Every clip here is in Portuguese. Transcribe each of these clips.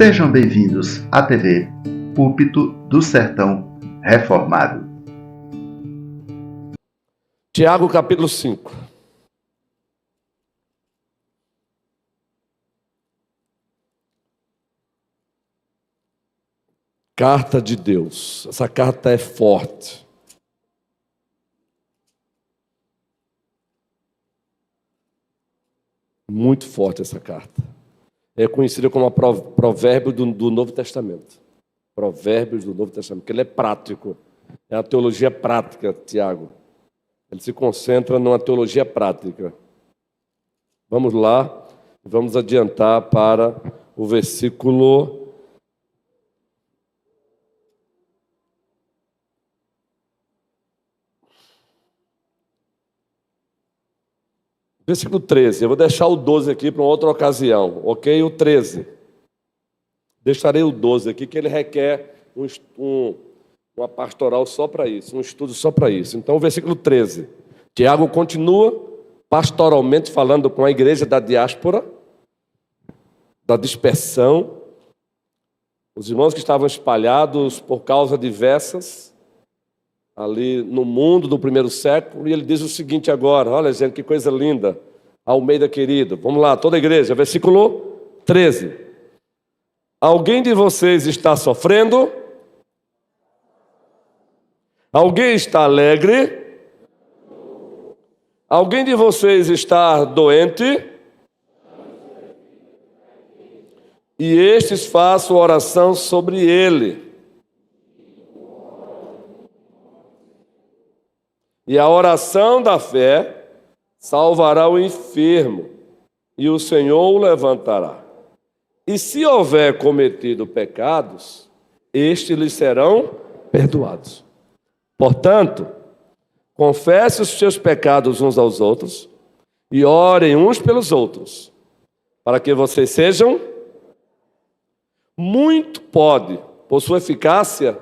Sejam bem-vindos à TV Púlpito do Sertão Reformado. Tiago capítulo 5. Carta de Deus. Essa carta é forte. Muito forte essa carta. É conhecida como provérbio do Novo Testamento. Provérbios do Novo Testamento, porque ele é prático. É a teologia prática, Tiago. Ele se concentra numa teologia prática. Vamos lá, vamos adiantar para o versículo 13. Eu vou deixar o 12 aqui para uma outra ocasião, ok? O 13. Deixarei o 12 aqui, que ele requer uma pastoral só para isso, um estudo só para isso. Então, o versículo 13. Tiago continua pastoralmente falando com a igreja da diáspora, da dispersão, os irmãos que estavam espalhados por causas diversas, ali no mundo do primeiro século, e ele diz o seguinte agora, olha gente, que coisa linda, Almeida querido, vamos lá, toda a igreja, versículo 13. Alguém de vocês está sofrendo? Alguém está alegre? Alguém de vocês está doente? E estes façam oração sobre ele. E a oração da fé salvará o enfermo, e o Senhor o levantará. E se houver cometido pecados, estes lhe serão perdoados. Portanto, confesse os seus pecados uns aos outros, e orem uns pelos outros, para que vocês sejam muito pode, por sua eficácia.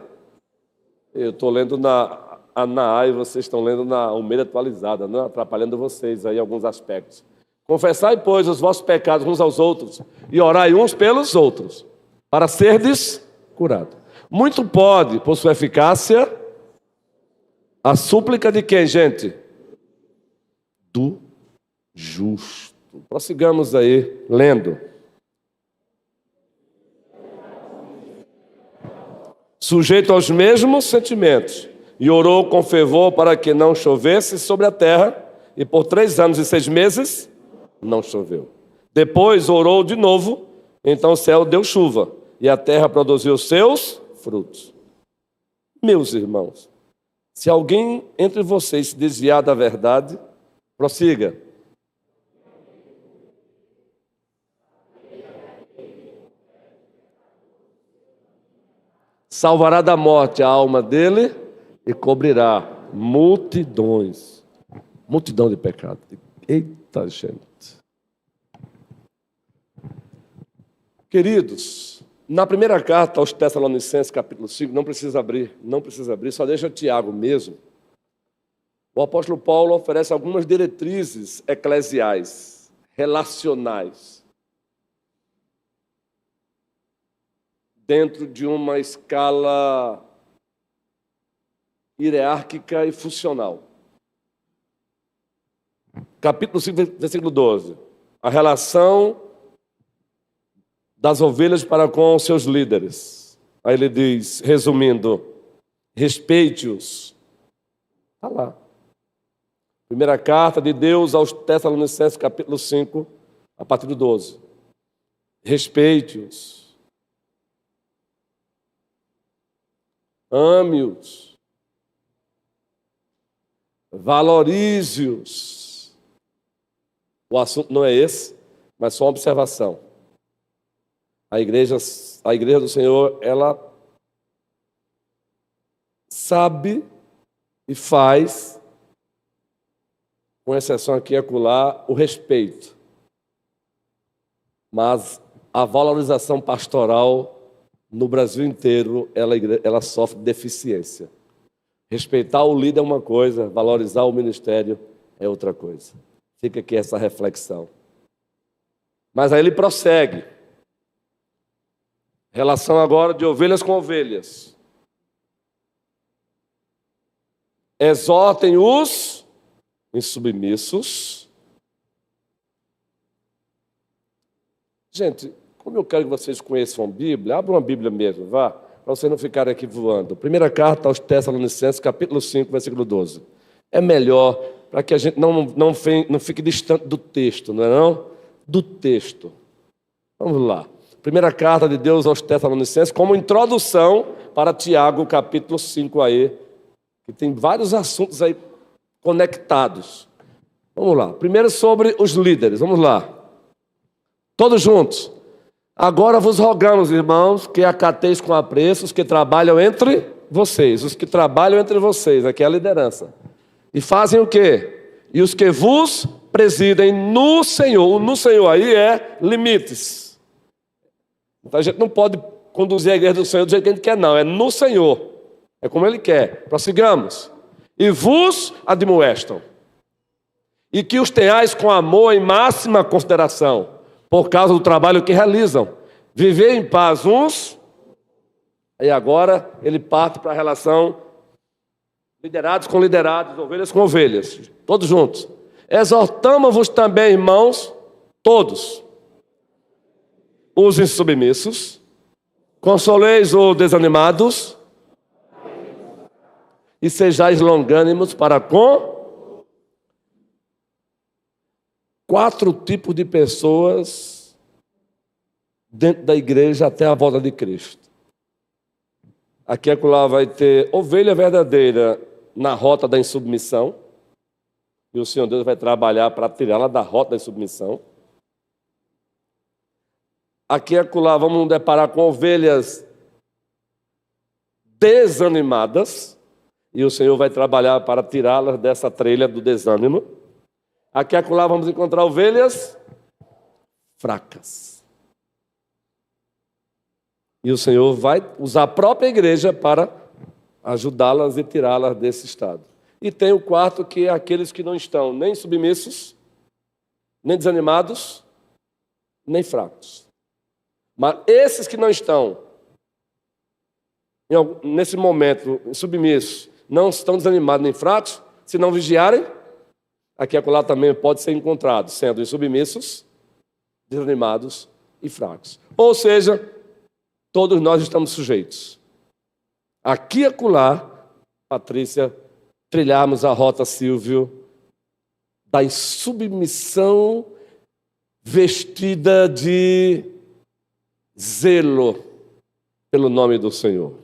Eu estou lendo na ANA e vocês estão lendo na Almeida atualizada, não atrapalhando vocês aí em alguns aspectos. Confessai, pois, os vossos pecados uns aos outros e orai uns pelos outros, para serdes curados. Muito pode, por sua eficácia, a súplica de quem, gente? Do justo. Prossigamos aí, lendo. Sujeito aos mesmos sentimentos, e orou com fervor para que não chovesse sobre a terra, e por 3 anos e 6 meses não choveu. Depois orou de novo, então o céu deu chuva, e a terra produziu seus frutos. Meus irmãos, se alguém entre vocês se desviar da verdade, prossiga. Salvará da morte a alma dele e cobrirá multidão de pecado. Eita, gente. Queridos, na primeira carta aos Tessalonicenses, capítulo 5, não precisa abrir, só deixa Tiago mesmo. O apóstolo Paulo oferece algumas diretrizes eclesiais, relacionais, dentro de uma escala hierárquica e funcional. Capítulo 5, versículo 12. A relação das ovelhas para com os seus líderes. Aí ele diz, resumindo, respeite-os. Está lá. Primeira carta de Deus aos Tessalonicenses, capítulo 5, a partir do 12. Respeite-os. Ame-os. Valorize-os. O assunto não é esse, mas só uma observação. A igreja do Senhor, ela sabe e faz, com exceção aqui e acolá, o respeito. Mas a valorização pastoral no Brasil inteiro, ela sofre deficiência. Respeitar o líder é uma coisa, valorizar o ministério é outra coisa. Fica aqui essa reflexão. Mas aí ele prossegue. Relação agora de ovelhas com ovelhas. Exortem os insubmissos. Gente, como eu quero que vocês conheçam a Bíblia, abra uma Bíblia mesmo, vá, para vocês não ficarem aqui voando. Primeira carta aos Tessalonicenses, capítulo 5, versículo 12. É melhor para que a gente não fique distante do texto, não é não? Do texto. Vamos lá. Primeira carta de Deus aos Tessalonicenses, como introdução para Tiago, capítulo 5 aí, que tem vários assuntos aí conectados. Vamos lá. Primeiro sobre os líderes, vamos lá. Todos juntos. Agora vos rogamos, irmãos, que acateis com apreço os que trabalham entre vocês. Os que trabalham entre vocês, aqui é a liderança. E fazem o quê? E os que vos presidem no Senhor. O no Senhor aí é limites. Então a gente não pode conduzir a igreja do Senhor do jeito que a gente quer, não. É no Senhor. É como Ele quer. Prossigamos. E vos admoestam. E que os tenhais com amor em máxima consideração, por causa do trabalho que realizam. Viver em paz uns. E agora ele parte para a relação liderados com liderados, ovelhas com ovelhas. Todos juntos. Exortamos-vos também, irmãos, todos, os insubmissos, consoleis os desanimados, e sejais longânimos para com 4 tipos de pessoas dentro da igreja até a volta de Cristo. Aqui acolá vai ter ovelha verdadeira na rota da insubmissão, e o Senhor Deus vai trabalhar para tirá-la da rota da insubmissão. Aqui acolá vamos nos deparar com ovelhas desanimadas, e o Senhor vai trabalhar para tirá-las dessa trilha do desânimo. Aqui acolá vamos encontrar ovelhas fracas. E o Senhor vai usar a própria igreja para ajudá-las e tirá-las desse estado. E tem o quarto, que é aqueles que não estão nem submissos, nem desanimados, nem fracos. Mas esses que não estão, nesse momento, submissos, não estão desanimados nem fracos, se não vigiarem, aqui e acolá também pode ser encontrado, sendo insubmissos, desanimados e fracos. Ou seja, todos nós estamos sujeitos. Aqui e acolá, Patrícia, trilharmos a rota, Silvio, da insubmissão vestida de zelo pelo nome do Senhor.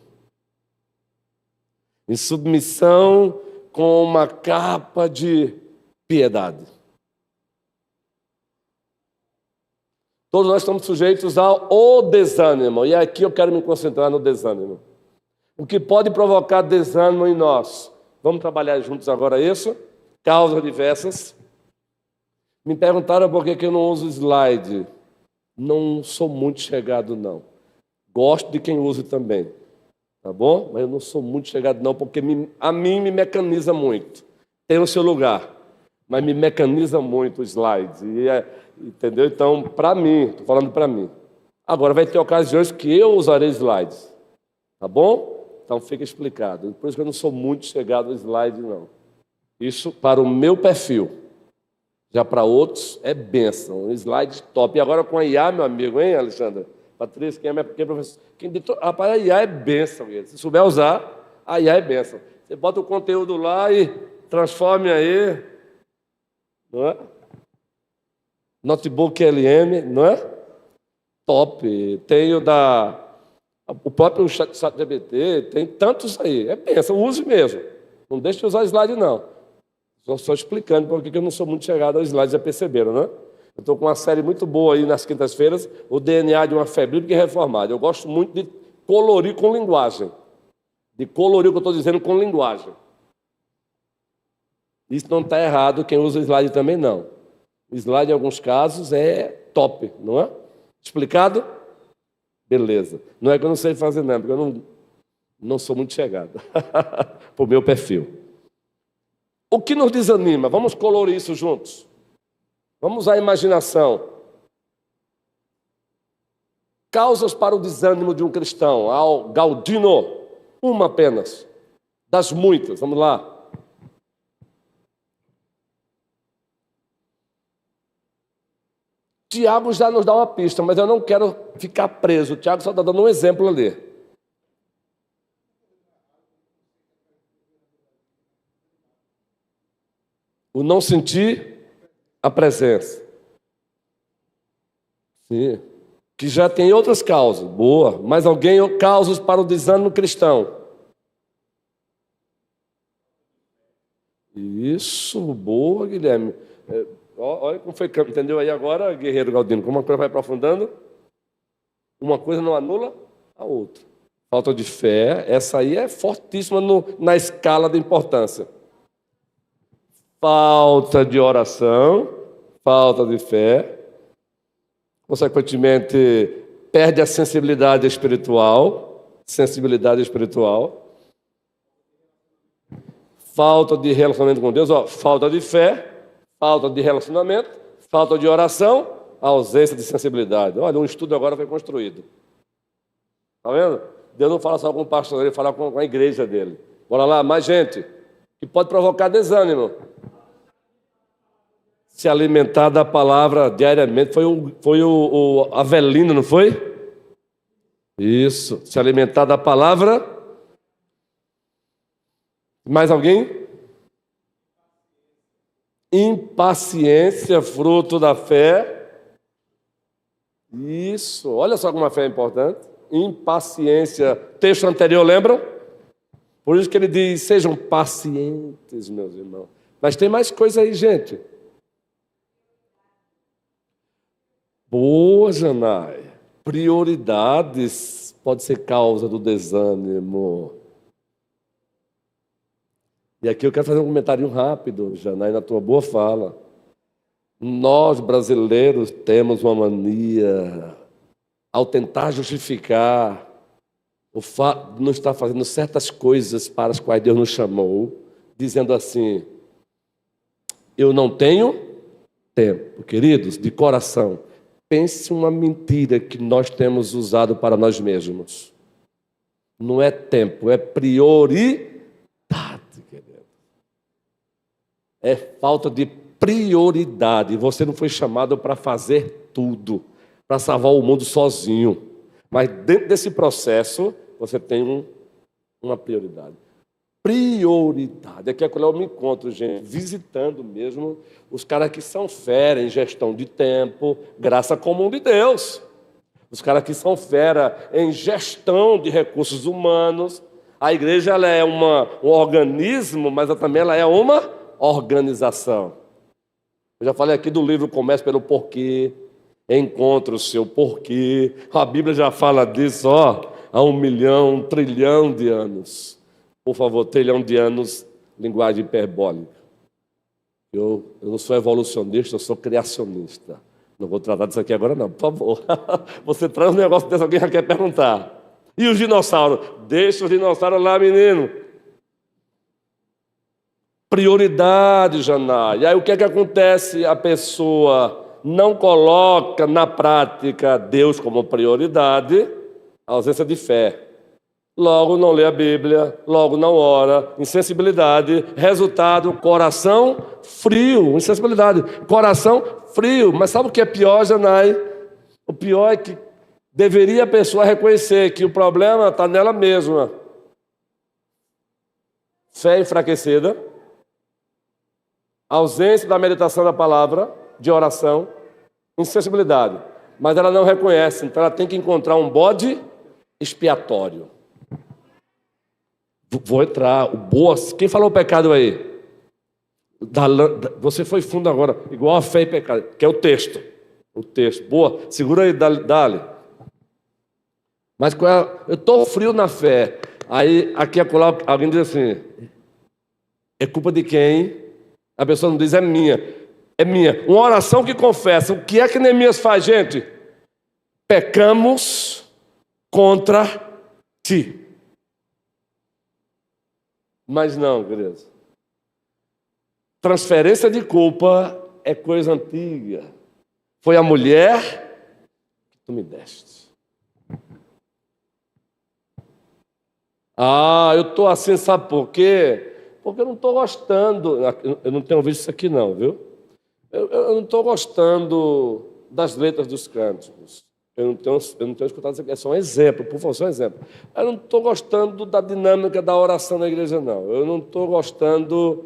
Insubmissão com uma capa de piedade. Todos nós estamos sujeitos ao desânimo. E aqui eu quero me concentrar no desânimo. O que pode provocar desânimo em nós? Vamos trabalhar juntos agora isso? Causas diversas. Me perguntaram por que eu não uso slide. Não sou muito chegado, não. Gosto de quem usa também. Tá bom? Mas eu não sou muito chegado, não, porque a mim me mecaniza muito. Tem o seu lugar, mas me mecaniza muito o slide. Entendeu? Então, para mim, estou falando para mim. Agora vai ter ocasiões que eu usarei slides. Tá bom? Então fica explicado. Por isso que eu não sou muito chegado ao slide, não. Isso para o meu perfil. Já para outros é bênção. Um slide top. E agora com a IA, meu amigo, hein, Alexandre? Patrícia, quem é professor? Rapaz, a IA é bênção. Se souber usar, a IA é bênção. Você bota o conteúdo lá e transforme aí. Não é? Notebook LM, não é? Top. Tem o próprio ChatGPT, tem tantos aí. É bênção, use mesmo. Não deixe de usar slide, não. Só explicando porque eu não sou muito chegado aos slides, já perceberam, né? Eu estou com uma série muito boa aí nas quintas-feiras, o DNA de uma fé bíblica reformada. Eu gosto muito de colorir com linguagem. De colorir o que eu estou dizendo com linguagem. Isso não está errado, quem usa slide também não. O slide, em alguns casos, é top, não é? Explicado? Beleza. Não é que eu não sei fazer, não, porque eu não sou muito chegado. Para o meu perfil. O que nos desanima? Vamos colorir isso juntos. Vamos à imaginação. Causas para o desânimo de um cristão. Ao Galdino, uma apenas, das muitas. Vamos lá. Tiago já nos dá uma pista, mas eu não quero ficar preso. Tiago só está dando um exemplo ali. O não sentir a presença. Sim. Que já tem outras causas. Boa. Mas alguém, causas para o desânimo cristão. Isso, boa, Guilherme. Olha como foi, entendeu aí agora, guerreiro Galdino? Como a coisa vai aprofundando, uma coisa não anula a outra. Falta de fé, essa aí é fortíssima na escala de importância. Falta de oração, falta de fé, consequentemente, perde a sensibilidade espiritual, falta de relacionamento com Deus, falta de fé, falta de relacionamento, falta de oração, ausência de sensibilidade. Olha, um estudo agora foi construído. Está vendo? Deus não fala só com o pastor, ele fala com a igreja dele. Bora lá, mais gente, que pode provocar desânimo. Se alimentar da palavra diariamente. Foi o Avelino, não foi? Isso, se alimentar da palavra. Mais alguém? Impaciência, fruto da fé. Isso, olha só como a fé é importante. Impaciência, texto anterior, lembram? Por isso que ele diz, sejam pacientes, meus irmãos. Mas tem mais coisa aí, gente. Boa, Janai. Prioridades pode ser causa do desânimo. E aqui eu quero fazer um comentário rápido, Janai, na tua boa fala. Nós, brasileiros, temos uma mania, ao tentar justificar o fato de não estar fazendo certas coisas para as quais Deus nos chamou, dizendo assim, eu não tenho tempo. Queridos, de coração, pense uma mentira que nós temos usado para nós mesmos. Não é tempo, é prioridade. É falta de prioridade. Você não foi chamado para fazer tudo, para salvar o mundo sozinho. Mas dentro desse processo, você tem uma prioridade. Prioridade. Aqui é quando eu me encontro, gente, visitando mesmo os caras que são fera em gestão de tempo, graça comum de Deus. Os caras que são fera em gestão de recursos humanos. A igreja ela é um organismo, mas também ela é uma organização. Eu já falei aqui do livro Comece pelo Porquê, encontre o seu porquê. A Bíblia já fala disso, há 1 milhão, 1 trilhão de anos. Por favor, trilhão de anos, linguagem hiperbólica. Eu não sou evolucionista, eu sou criacionista. Não vou tratar disso aqui agora não, por favor. Você traz um negócio desse, alguém já quer perguntar. E os dinossauros? Deixa os dinossauros lá, menino. Prioridade, Janai. E aí o que é que acontece? A pessoa não coloca na prática Deus como prioridade, ausência de fé. Logo não lê a Bíblia, logo não ora, insensibilidade, resultado, coração frio, insensibilidade, coração frio. Mas sabe o que é pior, Janai? O pior é que deveria a pessoa reconhecer que o problema está nela mesma. Fé enfraquecida, ausência da meditação da palavra, de oração, insensibilidade. Mas ela não reconhece, então ela tem que encontrar um bode expiatório. Vou entrar, o Boas. Quem falou o pecado aí? Você foi fundo agora, igual a fé e pecado, que é o texto. O texto, boa, segura aí, dale. Mas eu estou frio na fé. Aí aqui alguém diz assim, é culpa de quem? A pessoa não diz, é minha. É minha. Uma oração que confessa. O que é que Neemias faz, gente? Pecamos contra ti. Mas não, queridos. Transferência de culpa é coisa antiga. Foi a mulher que tu me deste. Ah, eu estou assim, sabe por quê? Porque eu não estou gostando. Eu não tenho visto isso aqui, não, viu? Eu não estou gostando das letras dos cânticos. Eu não tenho escutado isso aqui. É só um exemplo, por favor, só um exemplo. Eu não estou gostando da dinâmica da oração na igreja, não. Eu não estou gostando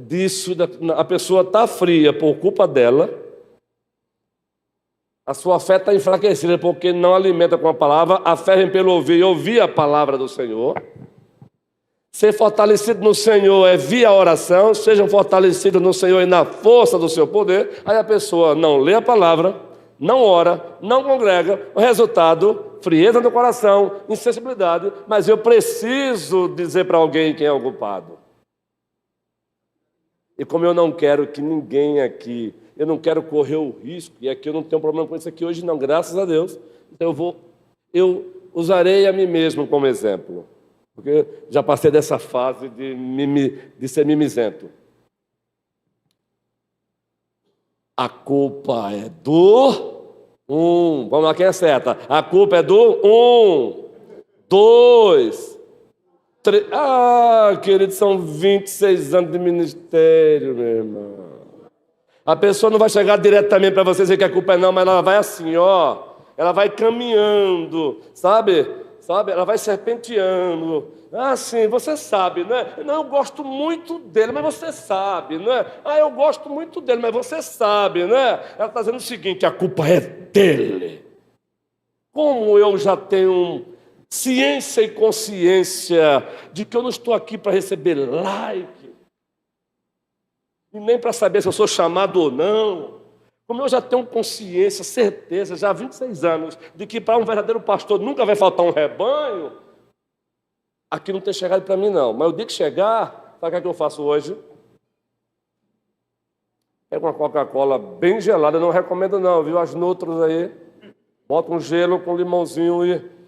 disso. A pessoa está fria por culpa dela. A sua fé está enfraquecida porque não alimenta com a palavra. A fé vem pelo ouvir e ouvir a palavra do Senhor. Ser fortalecido no Senhor é via oração. Sejam fortalecidos no Senhor e na força do seu poder. Aí a pessoa não lê a palavra, não ora, não congrega. O resultado, frieza no coração, insensibilidade. Mas eu preciso dizer para alguém quem é o culpado. E como eu não quero que ninguém aqui, eu não quero correr o risco, e aqui eu não tenho problema com isso aqui hoje não, graças a Deus. Então eu usarei a mim mesmo como exemplo. Porque já passei dessa fase de ser mimizento. A culpa é do Vamos lá, quem acerta? A culpa é do 2, 3. Ah, querido, são 26 anos de ministério, meu irmão. A pessoa não vai chegar diretamente para você dizer que a culpa é não, mas ela vai assim, ó. Ela vai caminhando, sabe? Ela vai serpenteando. Ah, sim, você sabe, não é? Não, eu gosto muito dele, mas você sabe, não é? Ah, eu gosto muito dele, mas você sabe, não é? Ela está dizendo o seguinte: a culpa é dele. Como eu já tenho ciência e consciência de que eu não estou aqui para receber like, e nem para saber se eu sou chamado ou não. Como eu já tenho consciência, certeza, já há 26 anos, de que para um verdadeiro pastor nunca vai faltar um rebanho, aqui não tem chegado para mim, não. Mas o dia que chegar, sabe o que eu faço hoje? Pego uma Coca-Cola bem gelada, não recomendo não, viu? As Nutros aí, bota um gelo com limãozinho e...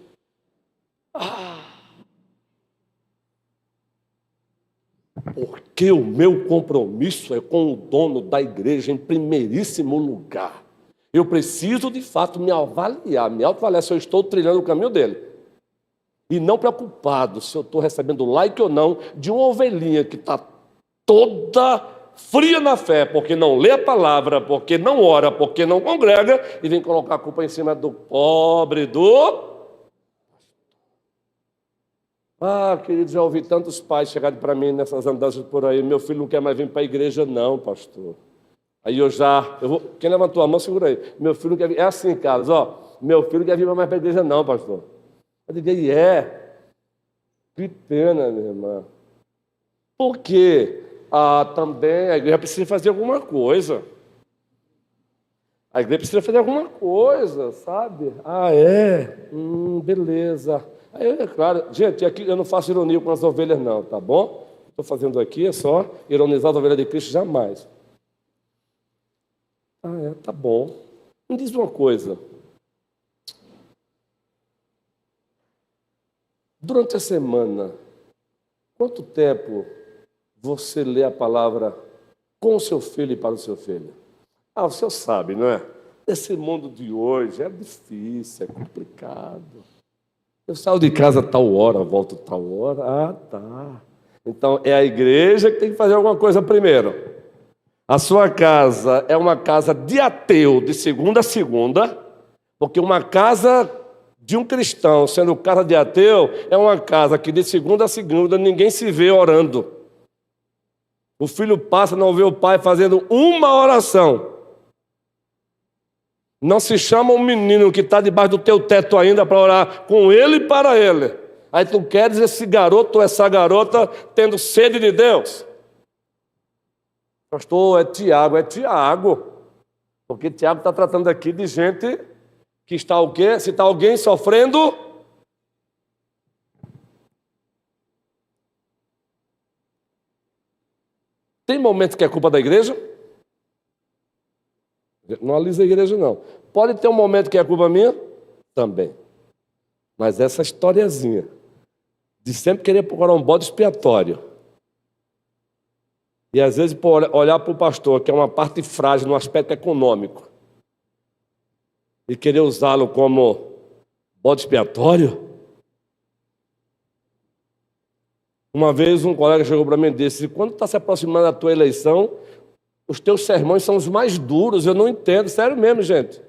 Porque o meu compromisso é com o dono da igreja em primeiríssimo lugar. Eu preciso, de fato, me autoavaliar se eu estou trilhando o caminho dele. E não preocupado se eu estou recebendo like ou não de uma ovelhinha que está toda fria na fé, porque não lê a palavra, porque não ora, porque não congrega, e vem colocar a culpa em cima do pobre, do... Ah, querido, já ouvi tantos pais chegarem para mim nessas andanças por aí. Meu filho não quer mais vir para a igreja, não, pastor. Aí quem levantou a mão, segura aí. Meu filho não quer vir. É assim, Carlos, ó. Meu filho não quer vir mais para a igreja, não, pastor. Eu digo, que pena, minha irmã. Por quê? Também a igreja precisa fazer alguma coisa. A igreja precisa fazer alguma coisa, sabe? Beleza. Aí, é claro, gente, aqui eu não faço ironia com as ovelhas, não, tá bom? Estou fazendo aqui é só ironizar as ovelhas de Cristo, jamais. Tá bom. Me diz uma coisa. Durante a semana, quanto tempo você lê a palavra com o seu filho e para o seu filho? O senhor sabe, não é? Esse mundo de hoje é difícil, é complicado. Eu saio de casa tal hora, volto tal hora. Tá. Então, é a igreja que tem que fazer alguma coisa primeiro. A sua casa é uma casa de ateu, de segunda a segunda, porque uma casa de um cristão, sendo casa de ateu, é uma casa que de segunda a segunda ninguém se vê orando. O filho passa, não vê o pai fazendo uma oração. Não se chama um menino que está debaixo do teu teto ainda para orar com ele e para ele. Aí tu queres esse garoto ou essa garota tendo sede de Deus? Pastor, é Tiago. Porque Tiago está tratando aqui de gente que está o quê? Se está alguém sofrendo... Tem momentos que é culpa da igreja? Não alisa a igreja, não. Pode ter um momento que é culpa minha? Também. Mas essa historiazinha de sempre querer procurar um bode expiatório e às vezes olhar para o pastor, que é uma parte frágil no aspecto econômico, e querer usá-lo como bode expiatório, Uma vez um colega chegou para mim e disse: quando está se aproximando da tua eleição, os teus sermões são os mais duros. Eu não entendo, sério mesmo, gente.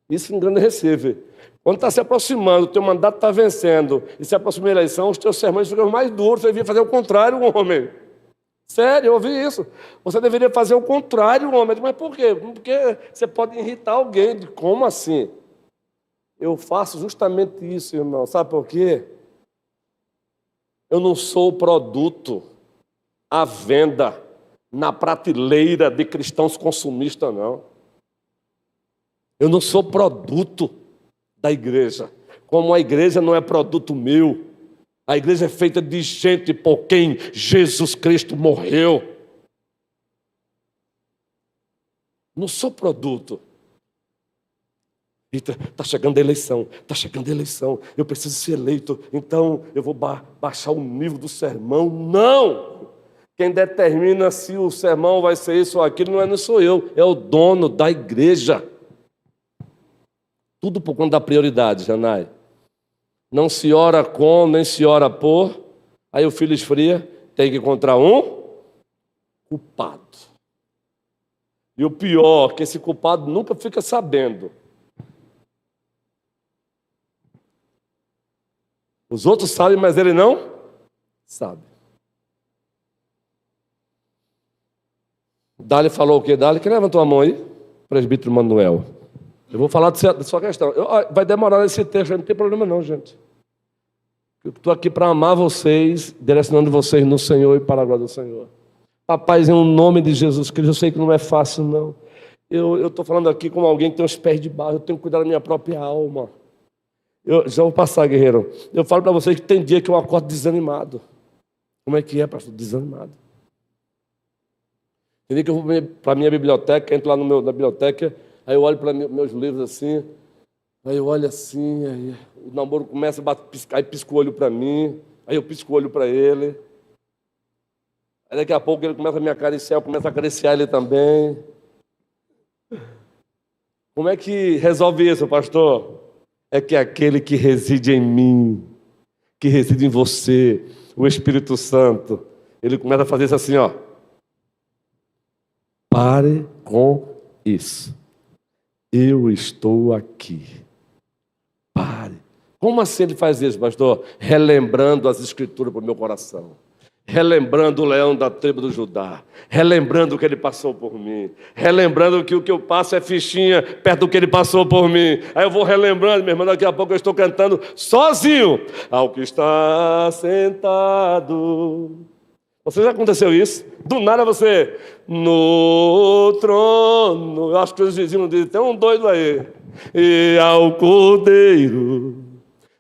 Isso em Grande Recife. Quando está se aproximando, o teu mandato está vencendo, e se aproxima a eleição, os teus sermões ficam os mais duros. Você devia fazer o contrário, homem. Sério, eu ouvi isso. Você deveria fazer o contrário, homem. Mas por quê? Porque você pode irritar alguém. Como assim? Eu faço justamente isso, irmão. Sabe por quê? Eu não sou produto à venda na prateleira de cristãos consumistas, não. Eu não sou produto da igreja. Como a igreja não é produto meu. A igreja é feita de gente por quem Jesus Cristo morreu. Não sou produto. Está chegando a eleição, está chegando a eleição, eu preciso ser eleito, então eu vou baixar o nível do sermão. Não! Quem determina se o sermão vai ser isso ou aquilo não sou eu, é o dono da igreja. Tudo por conta da prioridade, Janai. Não se ora com, nem se ora por, aí o filho esfria, tem que encontrar um culpado. E o pior, que esse culpado nunca fica sabendo. Os outros sabem, mas ele não sabe. Dali falou o quê? Dali, quem levantou a mão aí? Presbítero Manuel. Eu vou falar da sua questão. Vai demorar nesse texto, não tem problema não, gente. Eu estou aqui para amar vocês, direcionando vocês no Senhor e para a glória do Senhor. Papai, em nome de Jesus Cristo, eu sei que não é fácil, não. Eu estou falando aqui como alguém que tem os pés de barro, eu tenho que cuidar da minha própria alma. Eu já vou passar, guerreiro. Eu falo para vocês que tem dia que eu acordo desanimado. Como é que é, pastor? Desanimado. Tem dia que eu vou para a minha biblioteca, entro lá na biblioteca, aí eu olho para meus livros assim, aí eu olho assim, aí o namoro começa a piscar, aí pisca o olho para mim, aí eu pisco o olho para ele. Aí daqui a pouco ele começa a me acariciar, eu começo a acariciar ele também. Como é que resolve isso, pastor? É que aquele que reside em mim, que reside em você, o Espírito Santo, ele começa a fazer isso assim, ó. Pare com isso. Eu estou aqui. Pare. Como assim ele faz isso, pastor? Relembrando as Escrituras para o meu coração. Relembrando o leão da tribo do Judá, relembrando o que ele passou por mim, relembrando que o que eu passo é fichinha perto do que ele passou por mim. Aí eu vou relembrando, meu irmão, daqui a pouco eu estou cantando sozinho. Ao que está sentado. Você já aconteceu isso? Do nada você, no trono, eu acho que os vizinhos dizem, tem um doido aí. E ao Cordeiro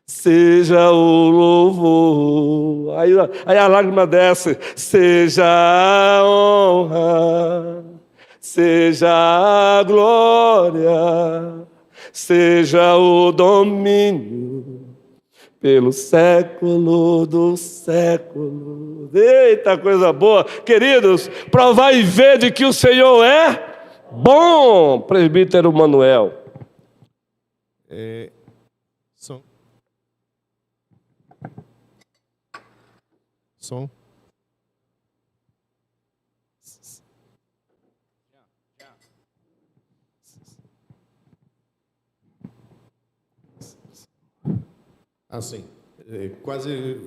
seja o louvor. Aí a lágrima desce. Seja a honra, seja a glória, seja o domínio pelo século do século. Eita, coisa boa. Queridos, provai e vede que o Senhor é bom. Presbítero Manuel. Som. Assim, quase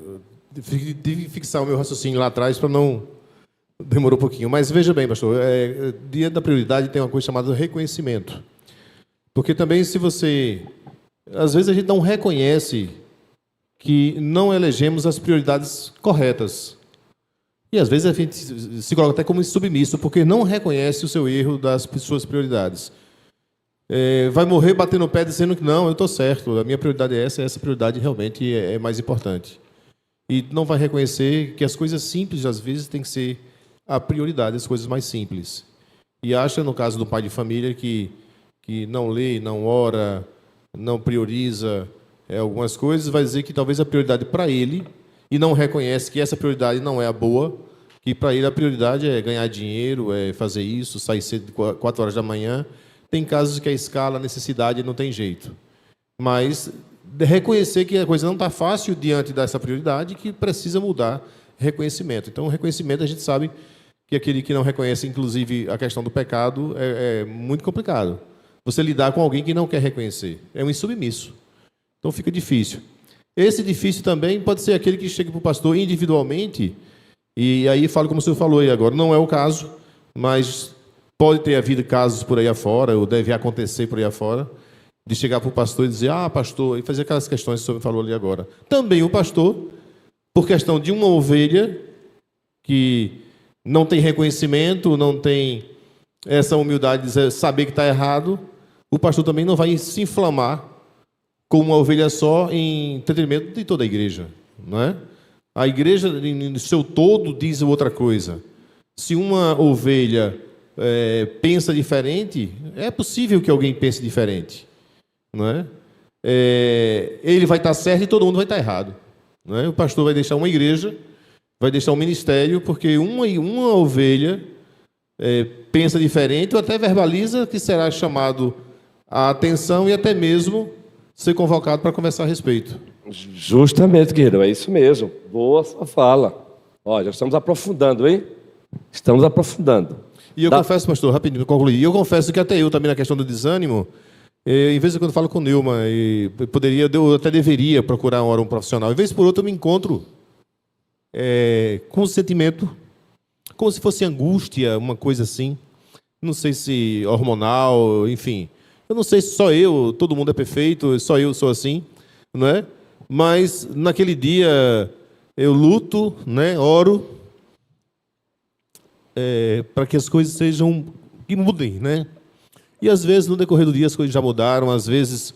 tive que fixar o meu raciocínio lá atrás para não... Demorou um pouquinho. Mas veja bem, pastor, dia da prioridade tem uma coisa chamada reconhecimento. Porque também se você... Às vezes a gente não reconhece que não elegemos as prioridades corretas. E às vezes a gente se coloca até como submisso, porque não reconhece o seu erro das suas prioridades. Vai morrer batendo o pé dizendo que não, eu estou certo, a minha prioridade é essa prioridade realmente é mais importante. E não vai reconhecer que as coisas simples, às vezes, tem que ser a prioridade, as coisas mais simples. E acha, no caso do pai de família, que não lê, não ora, não prioriza algumas coisas, vai dizer que talvez a prioridade para ele, e não reconhece que essa prioridade não é a boa, que para ele a prioridade é ganhar dinheiro, é fazer isso, sair cedo, 4 horas da manhã. Tem casos que a escala, a necessidade não tem jeito. Mas reconhecer que a coisa não está fácil diante dessa prioridade, que precisa mudar reconhecimento. Então, o reconhecimento, a gente sabe que aquele que não reconhece, inclusive, a questão do pecado, é muito complicado. Você lidar com alguém que não quer reconhecer. É um insubmisso. Então, fica difícil. Esse difícil também pode ser aquele que chega para o pastor individualmente, e aí falo como o senhor falou aí agora. Não é o caso, mas pode ter havido casos por aí afora, ou deve acontecer por aí afora, de chegar para o pastor e dizer, pastor, e fazer aquelas questões que o senhor falou ali agora. Também o pastor, por questão de uma ovelha que não tem reconhecimento, não tem essa humildade de saber que está errado, o pastor também não vai se inflamar como uma ovelha só em detrimento de toda a igreja, não é? A igreja, no seu todo, diz outra coisa. Se uma ovelha pensa diferente, é possível que alguém pense diferente, não é? Ele vai estar certo e todo mundo vai estar errado, não é? O pastor vai deixar uma igreja, vai deixar um ministério, porque uma ovelha pensa diferente ou até verbaliza que será chamado a atenção e até mesmo ser convocado para conversar a respeito. Justamente, guerreiro, é isso mesmo. Boa sua fala. Já estamos aprofundando, hein? Estamos aprofundando. E eu confesso, pastor, rapidinho, concluir. Eu confesso que até eu também na questão do desânimo, em vez de quando falo com o Nilma, eu até deveria procurar um profissional. Em vez por outro, eu me encontro com um sentimento, como se fosse angústia, uma coisa assim. Não sei se hormonal, enfim. Eu não sei se só eu, todo mundo é perfeito, só eu sou assim, não é? Mas naquele dia eu luto, né? Oro para que as coisas que mudem, né? E às vezes no decorrer do dia as coisas já mudaram, às vezes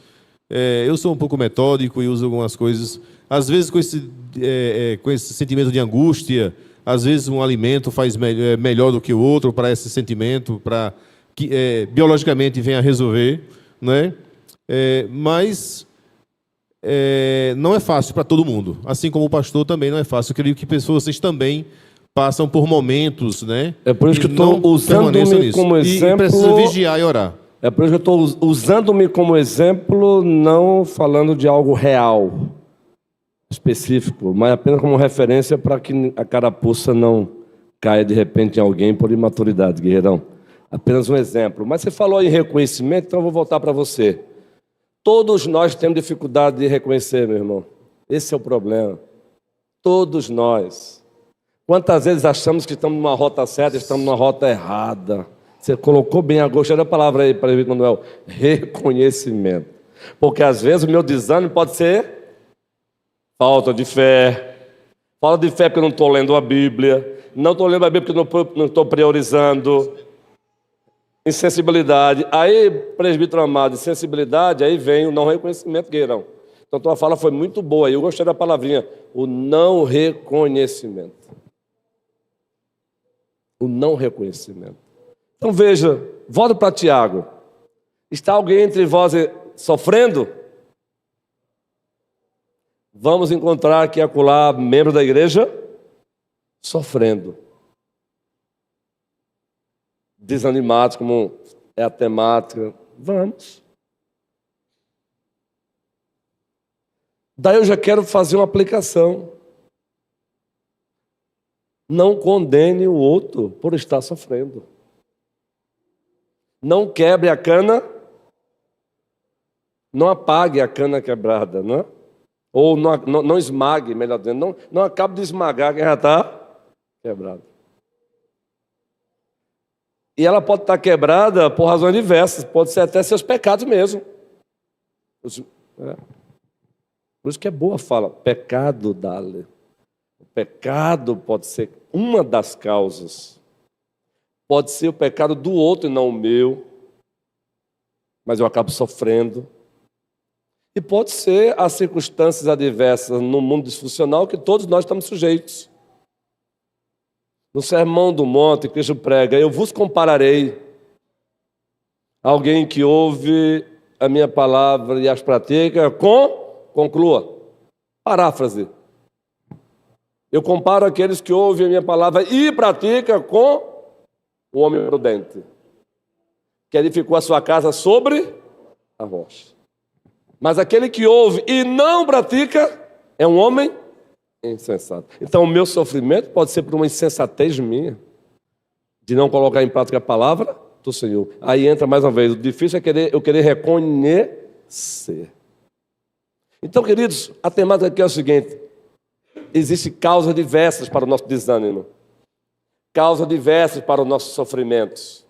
eu sou um pouco metódico e uso algumas coisas, às vezes com esse sentimento de angústia, às vezes um alimento faz melhor do que o outro para esse sentimento, para que biologicamente venha a resolver, né? Mas não é fácil para todo mundo. Assim como o pastor também não é fácil. Eu creio que vocês também passam por momentos, né? É por isso que estou usando-me como exemplo. E precisa vigiar e orar. É por isso que eu estou usando-me como exemplo, não falando de algo real, específico, mas apenas como referência para que a carapuça não caia de repente em alguém por imaturidade, guerreirão. Apenas um exemplo. Mas você falou em reconhecimento, então eu vou voltar para você. Todos nós temos dificuldade de reconhecer, meu irmão. Esse é o problema. Todos nós. Quantas vezes achamos que estamos numa rota certa e estamos numa rota errada? Você colocou bem a gostei da palavra aí, para Manuel. Reconhecimento. Porque às vezes o meu desânimo pode ser falta de fé. Falta de fé porque eu não estou lendo a Bíblia. Não estou lendo a Bíblia porque não estou priorizando. Insensibilidade. Aí, presbítero amado, insensibilidade, aí vem o não reconhecimento, guerreirão. Então, tua fala foi muito boa. Eu gostei da palavrinha. O não reconhecimento. O não reconhecimento. Então, veja, volta para Tiago. Está alguém entre vós sofrendo? Vamos encontrar aqui acolá membro da igreja sofrendo. Desanimados, como é a temática. Vamos. Daí eu já quero fazer uma aplicação. Não condene o outro por estar sofrendo. Não quebre a cana. Não apague a cana quebrada, não é? Ou não esmague, melhor dizendo. Não acabe de esmagar quem já está quebrado. E ela pode estar quebrada por razões diversas. Pode ser até seus pecados mesmo. Por isso que é boa a fala. Pecado, dale. O pecado pode ser uma das causas. Pode ser o pecado do outro e não o meu. Mas eu acabo sofrendo. E pode ser as circunstâncias adversas no mundo disfuncional que todos nós estamos sujeitos. No Sermão do Monte, Cristo prega, eu vos compararei. Alguém que ouve a minha palavra e as pratica conclua. Paráfrase. Eu comparo aqueles que ouvem a minha palavra e pratica com o homem prudente, que edificou a sua casa sobre a rocha. Mas aquele que ouve e não pratica é um homem insensato. Então, o meu sofrimento pode ser por uma insensatez minha, de não colocar em prática a palavra do Senhor. Aí entra mais uma vez, o difícil é eu querer reconhecer. Então, queridos, a temática aqui é o seguinte: existem causas diversas para o nosso desânimo, causas diversas para os nossos sofrimentos.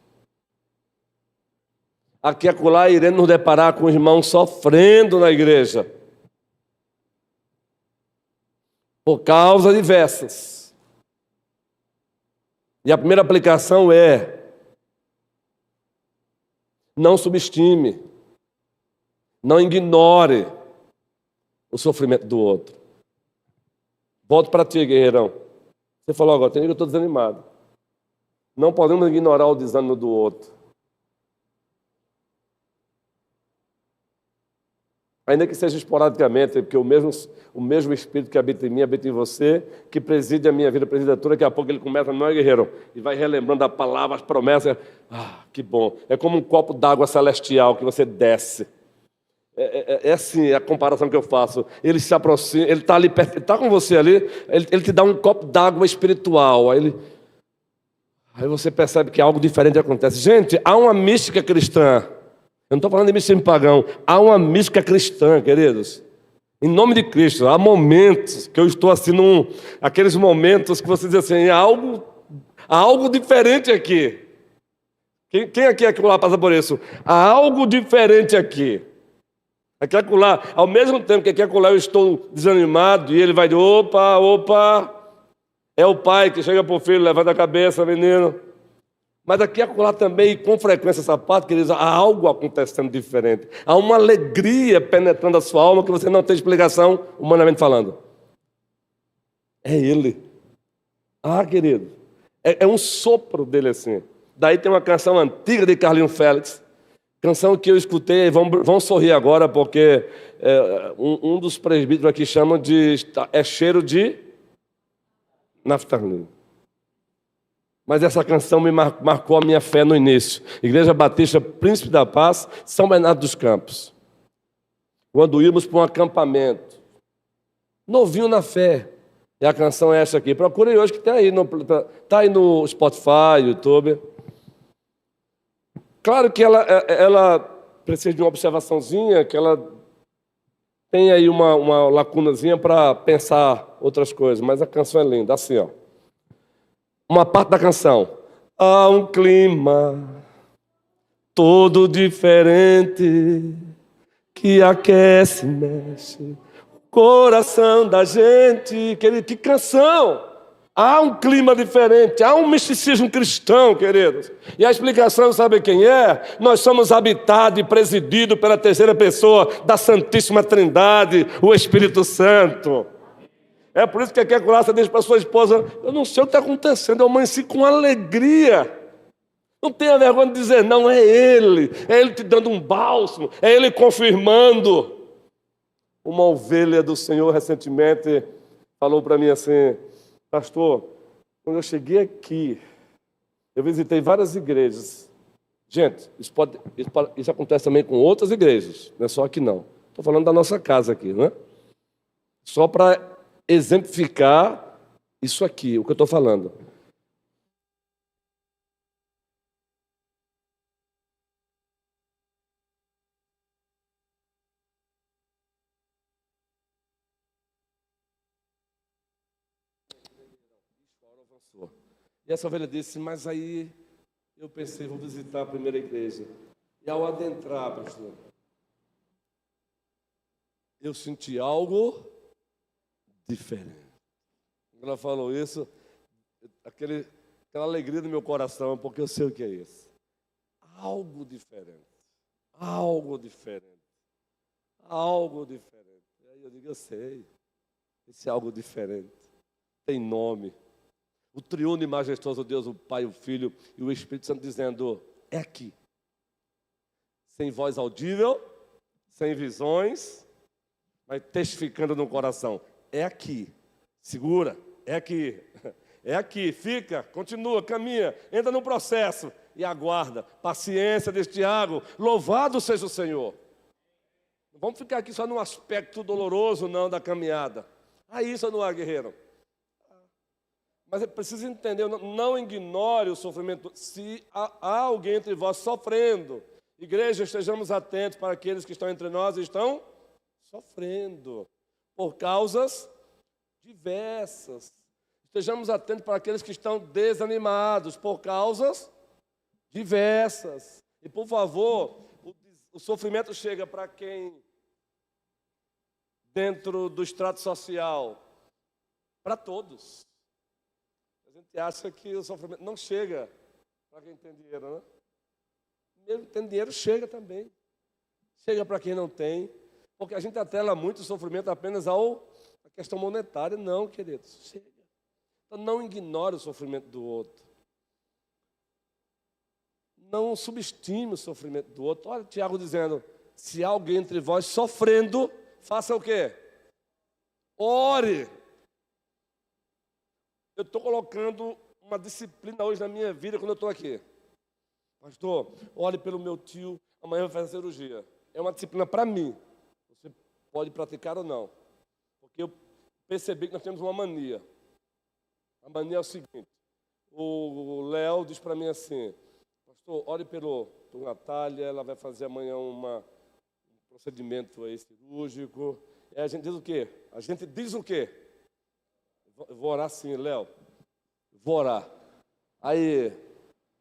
Aqui e acolá iremos nos deparar com irmãos sofrendo na igreja, por causas diversas. E a primeira aplicação é: não subestime, não ignore o sofrimento do outro. Volto para ti, guerreirão. Você falou agora, tem que eu estou desanimado. Não podemos ignorar o desânimo do outro. Ainda que seja esporadicamente, porque o mesmo Espírito que habita em mim, habita em você, que preside a minha vida, preside a tua, daqui a pouco ele começa, não é, guerreiro? E vai relembrando a palavra, as promessas. Ah, que bom. É como um copo d'água celestial que você desce. É assim a comparação que eu faço. Ele se aproxima, ele está ali perto, ele está com você ali, ele te dá um copo d'água espiritual. Aí você percebe que algo diferente acontece. Gente, há uma mística cristã. Eu não estou falando de misticismo pagão. Há uma mística cristã, queridos. Em nome de Cristo, há momentos que eu estou assim, aqueles momentos que você diz assim, há algo diferente aqui. Quem aqui lá passa por isso? Há algo diferente aqui. Aqui acolá, ao mesmo tempo que aqui acolá eu estou desanimado, e ele vai de opa, é o pai que chega para o filho, levanta a cabeça, menino. Mas aqui acolá também, com frequência essa parte, queridos, há algo acontecendo diferente. Há uma alegria penetrando a sua alma que você não tem explicação, humanamente falando. É ele. Ah, querido, é um sopro dele assim. Daí tem uma canção antiga de Carlinhos Félix, canção que eu escutei, vão sorrir agora, porque um dos presbíteros aqui chama de cheiro de naftalina. Mas essa canção me marcou a minha fé no início. Igreja Batista Príncipe da Paz, São Bernardo dos Campos. Quando íamos para um acampamento, novinho na fé. E a canção é essa aqui. Procurem hoje que está aí no Spotify, YouTube. Claro que ela precisa de uma observaçãozinha, que ela tem aí uma lacunazinha para pensar outras coisas, mas a canção é linda, assim, ó. Uma parte da canção. Há um clima todo diferente que aquece, mexe o coração da gente. Que canção! Há um clima diferente, há um misticismo cristão, queridos. E a explicação, sabe quem é? Nós somos habitados e presididos pela terceira pessoa da Santíssima Trindade, o Espírito Santo. É por isso que aqui a Colaça diz para sua esposa, eu não sei o que está acontecendo, eu amanheci com alegria. Não tenha vergonha de dizer, não, é ele te dando um bálsamo, é ele confirmando. Uma ovelha do Senhor recentemente falou para mim assim, pastor, quando eu cheguei aqui, eu visitei várias igrejas. Gente, isso acontece também com outras igrejas, não é só aqui não. Estou falando da nossa casa aqui, né? Só para exemplificar isso aqui, o que eu estou falando. E essa ovelha disse, mas aí eu pensei, vou visitar a primeira igreja. E ao adentrar, pastor, eu senti algo diferente. Quando ela falou isso, aquela alegria no meu coração, porque eu sei o que é isso. Algo diferente. Algo diferente. Algo diferente. E aí eu digo, eu sei. Esse algo diferente tem nome. O triuno e majestoso Deus, o Pai, o Filho e o Espírito Santo dizendo, é aqui. Sem voz audível, sem visões, mas testificando no coração. É aqui. Segura. É aqui. É aqui. Fica, continua, caminha, entra no processo e aguarda. Paciência deste Tiago. Louvado seja o Senhor. Não vamos ficar aqui só num aspecto doloroso, não, da caminhada. Ah, isso ou não é, guerreiro? Mas é preciso entender, não ignore o sofrimento. Se há alguém entre vós sofrendo, igreja, estejamos atentos para aqueles que estão entre nós e estão sofrendo por causas diversas. Estejamos atentos para aqueles que estão desanimados por causas diversas. E, por favor, o sofrimento chega para quem, dentro do extrato social, para todos. A gente acha que o sofrimento não chega para quem tem dinheiro, né? Mesmo que tem dinheiro, chega também. Chega para quem não tem. Porque a gente atrela muito o sofrimento apenas à questão monetária. Não, queridos, chega. Então, não ignore o sofrimento do outro. Não subestime o sofrimento do outro. Olha Tiago dizendo, se há alguém entre vós sofrendo, faça o quê? Ore. Eu estou colocando uma disciplina hoje na minha vida quando eu estou aqui. Pastor, ore pelo meu tio, amanhã vai fazer cirurgia. É uma disciplina para mim. Você pode praticar ou não. Porque eu percebi que nós temos uma mania. A mania é o seguinte. O Léo diz para mim assim, pastor, ore por Natália, ela vai fazer amanhã um procedimento aí cirúrgico. E a gente diz o quê? A gente diz o quê? Vou orar sim, Léo. Vou orar. Aí,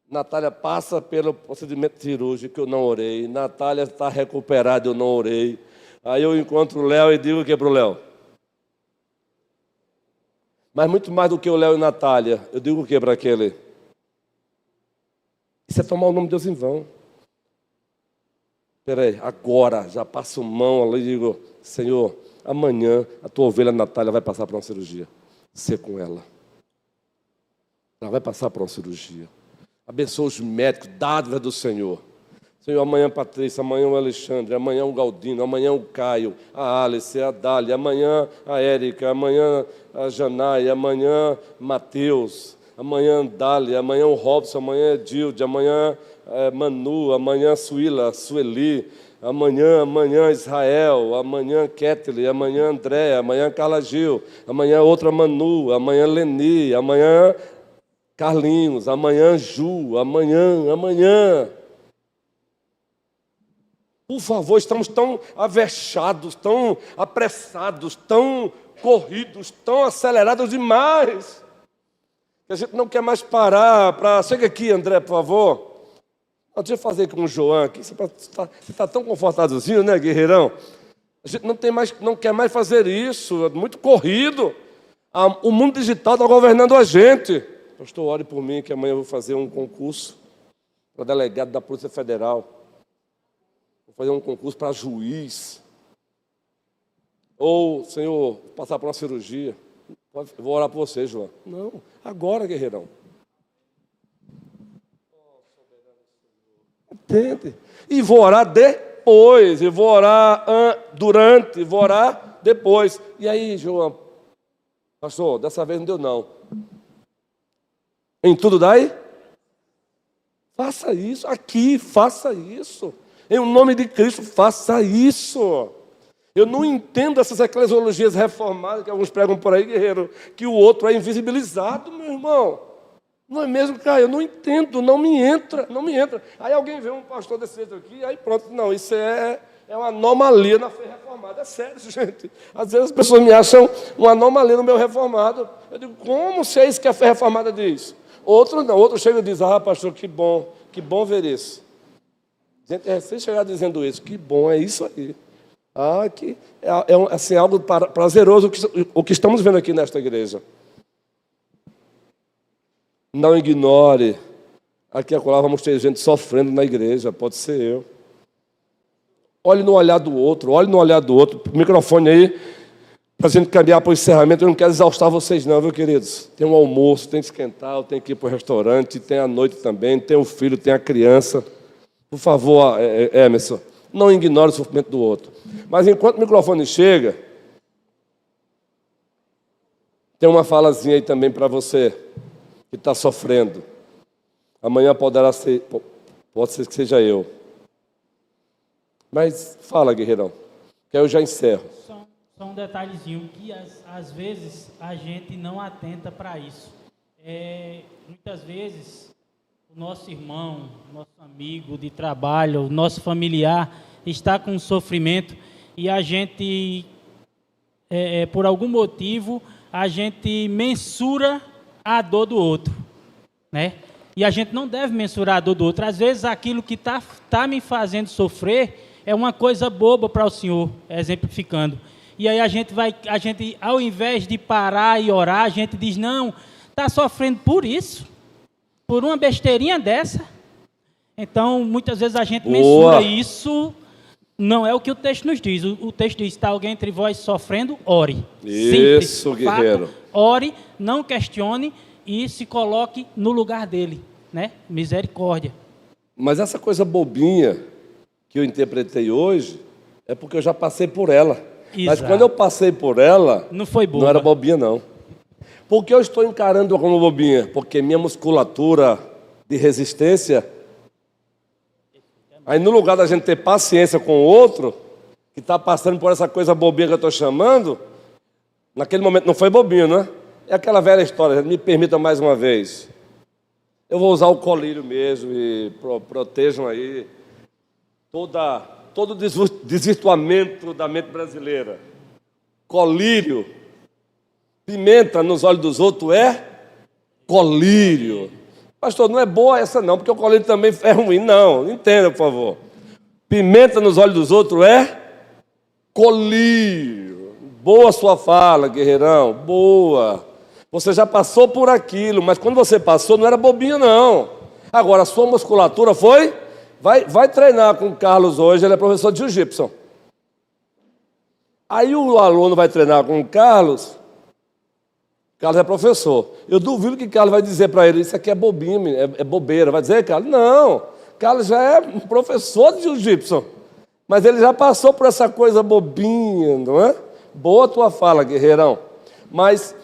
Natália passa pelo procedimento cirúrgico, eu não orei. Natália está recuperada, eu não orei. Aí eu encontro o Léo e digo o que para o Léo? Mas muito mais do que o Léo e Natália, eu digo o que para aquele? Isso é tomar o nome de Deus em vão. Espera aí, agora, já passo mão ali e digo, Senhor, amanhã a tua ovelha Natália vai passar por uma cirurgia. Ser com ela. Ela vai passar por uma cirurgia. Abençoa os médicos, dádivas do Senhor. Senhor, amanhã Patrícia, amanhã o Alexandre, amanhã o Galdino, amanhã o Caio, a Alice, a Dália, amanhã a Érica, amanhã a Janai, amanhã Mateus, amanhã Dália, amanhã o Robson, amanhã Edilde, amanhã Manu, amanhã Sueli, amanhã Israel, amanhã Ketley, amanhã André, amanhã Carla Gil, amanhã outra Manu, amanhã Leni, amanhã Carlinhos, amanhã Ju, amanhã. Por favor, estamos tão avexados, tão apressados, tão corridos, tão acelerados demais, que a gente não quer mais parar para... Chega aqui, André, por favor. Deixa eu fazer com o João aqui. Você está tão confortávelzinho, né, guerreirão? A gente não quer mais fazer isso, é muito corrido. O mundo digital está governando a gente. Pastor, ore por mim, que amanhã eu vou fazer um concurso para delegado da Polícia Federal. Vou fazer um concurso para juiz. Ou, Senhor, vou passar por uma cirurgia. Vou orar por você, João. Não, agora, guerreirão. Entende? E vou orar depois, e vou orar durante, e vou orar depois. E aí, João? Pastor, dessa vez não deu não. Em tudo dai? Faça isso. Aqui, faça isso. Em nome de Cristo, faça isso. Eu não entendo essas eclesiologias reformadas que alguns pregam por aí, guerreiro, que o outro é invisibilizado, meu irmão. Não é mesmo, cara? Eu não entendo, não me entra. Aí alguém vê um pastor desse jeito aqui, aí pronto, não, isso é uma anomalia na fé reformada. É sério, gente. Às vezes as pessoas me acham uma anomalia no meu reformado. Eu digo, como se é isso que a fé reformada diz? Outro não, outro chega e diz, pastor, que bom ver isso. Gente, recém chegar dizendo isso, que bom, é isso aí. Que assim, algo prazeroso o que estamos vendo aqui nesta igreja. Não ignore. Aqui e acolá vamos ter gente sofrendo na igreja, pode ser eu. Olhe no olhar do outro. O microfone aí, para a gente caminhar para o encerramento. Eu não quero exaustar vocês não, viu, queridos? Tem um almoço, tem que esquentar, tem que ir para o restaurante, tem a noite também, tem o filho, tem a criança. Por favor, Emerson, não ignore o sofrimento do outro. Mas enquanto o microfone chega, tem uma falazinha aí também para você que está sofrendo. Amanhã pode ser que seja eu. Mas fala, guerreirão, que aí eu já encerro. Só um detalhezinho, que às vezes a gente não atenta para isso. Muitas vezes o nosso irmão, nosso amigo de trabalho, o nosso familiar está com sofrimento e a gente, por algum motivo, a gente mensura a dor do outro, né? E a gente não deve mensurar a dor do outro. Às vezes aquilo que tá me fazendo sofrer é uma coisa boba para o Senhor, exemplificando. E aí a gente, ao invés de parar e orar, a gente diz, não, está sofrendo por isso, por uma besteirinha dessa. Então, muitas vezes a gente mensura isso, não é o que o texto nos diz. O texto diz, está alguém entre vós sofrendo, ore. Isso, simples, guerreiro. Fato, ore, não questione e se coloque no lugar dele, né? Misericórdia. Mas essa coisa bobinha que eu interpretei hoje é porque eu já passei por ela. Mas Exato. quando eu passei por ela, Não foi boba. não era bobinha, não. Por que eu estou encarando como bobinha? Porque minha musculatura de resistência... Aí, no lugar da gente ter paciência com o outro, que está passando por essa coisa bobinha que eu estou chamando, naquele momento não foi bobinho, né? É aquela velha história, me permita mais uma vez. Eu vou usar o colírio mesmo e protejam aí todo o desvirtuamento da mente brasileira. Colírio, pimenta nos olhos dos outros é colírio. Pastor, não é boa essa não, porque o colírio também é ruim. Não, entenda, por favor. Pimenta nos olhos dos outros é colírio. Boa sua fala, guerreirão, boa. Você já passou por aquilo, mas quando você passou não era bobinho, não. Agora, a sua musculatura foi... Vai treinar com o Carlos hoje, ele é professor de jiu-jitsu. Aí o aluno vai treinar com o Carlos é professor. Eu duvido que Carlos vai dizer para ele, isso aqui é bobinho, é bobeira. Vai dizer, Carlos? Não, Carlos já é um professor de jiu-jitsu. Mas ele já passou por essa coisa bobinha, não é? Boa tua fala, guerreirão. Mas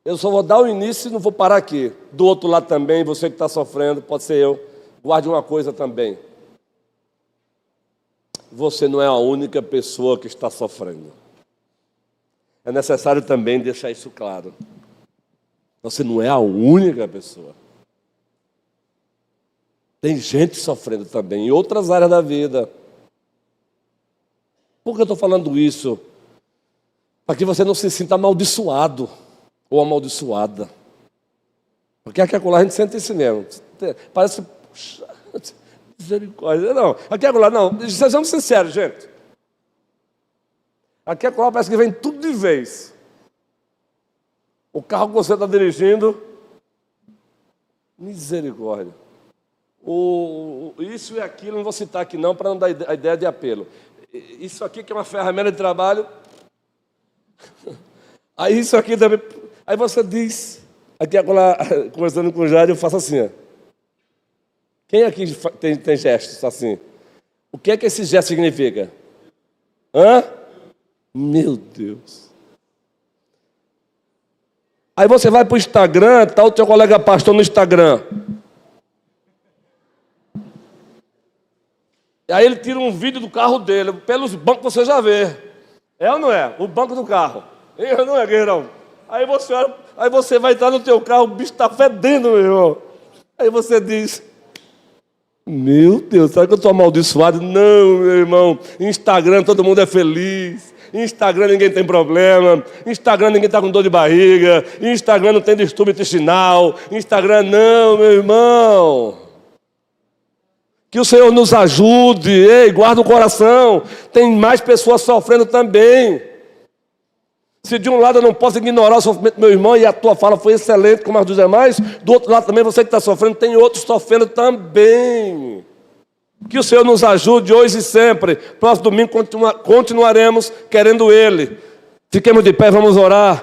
eu só vou dar o início e não vou parar aqui. Do outro lado também, você que está sofrendo, pode ser eu. Guarde uma coisa também. Você não é a única pessoa que está sofrendo. É necessário também deixar isso claro. Você não é a única pessoa. Tem gente sofrendo também em outras áreas da vida. Por que eu estou falando isso? Para que você não se sinta amaldiçoado ou amaldiçoada. Porque aqui acolá a gente sente isso mesmo. Parece... Puxa, misericórdia. Não, aqui acolá não. Sejamos sinceros, gente. Aqui acolá parece que vem tudo de vez. O carro que você está dirigindo... Misericórdia. Isso e aquilo, não vou citar aqui não, para não dar a ideia de apelo. Isso aqui que é uma ferramenta de trabalho. Aí isso aqui também... Aí você diz... Aqui acolá, conversando com o Jair, eu faço assim, ó. Quem aqui tem gestos assim? O que é que esse gesto significa? Hã? Meu Deus. Aí você vai para o Instagram, tá o teu colega pastor no Instagram. E aí ele tira um vídeo do carro dele, pelos bancos você já vê. É ou não é? O banco do carro. É ou não é, guerreirão? Aí você olha, aí você vai entrar no teu carro, o bicho está fedendo, meu irmão. Aí você diz... Meu Deus, será que eu estou amaldiçoado? Não, meu irmão. Instagram todo mundo é feliz. Instagram ninguém tem problema. Instagram ninguém está com dor de barriga. Instagram não tem distúrbio intestinal. Instagram não, meu irmão. Que o Senhor nos ajude. Ei, guarda o coração. Tem mais pessoas sofrendo também. Se de um lado eu não posso ignorar o sofrimento do meu irmão e a tua fala foi excelente como as dos demais, do outro lado também você que está sofrendo, tem outros sofrendo também. Que o Senhor nos ajude hoje e sempre. Próximo domingo continuaremos querendo Ele. Fiquemos de pé, vamos orar.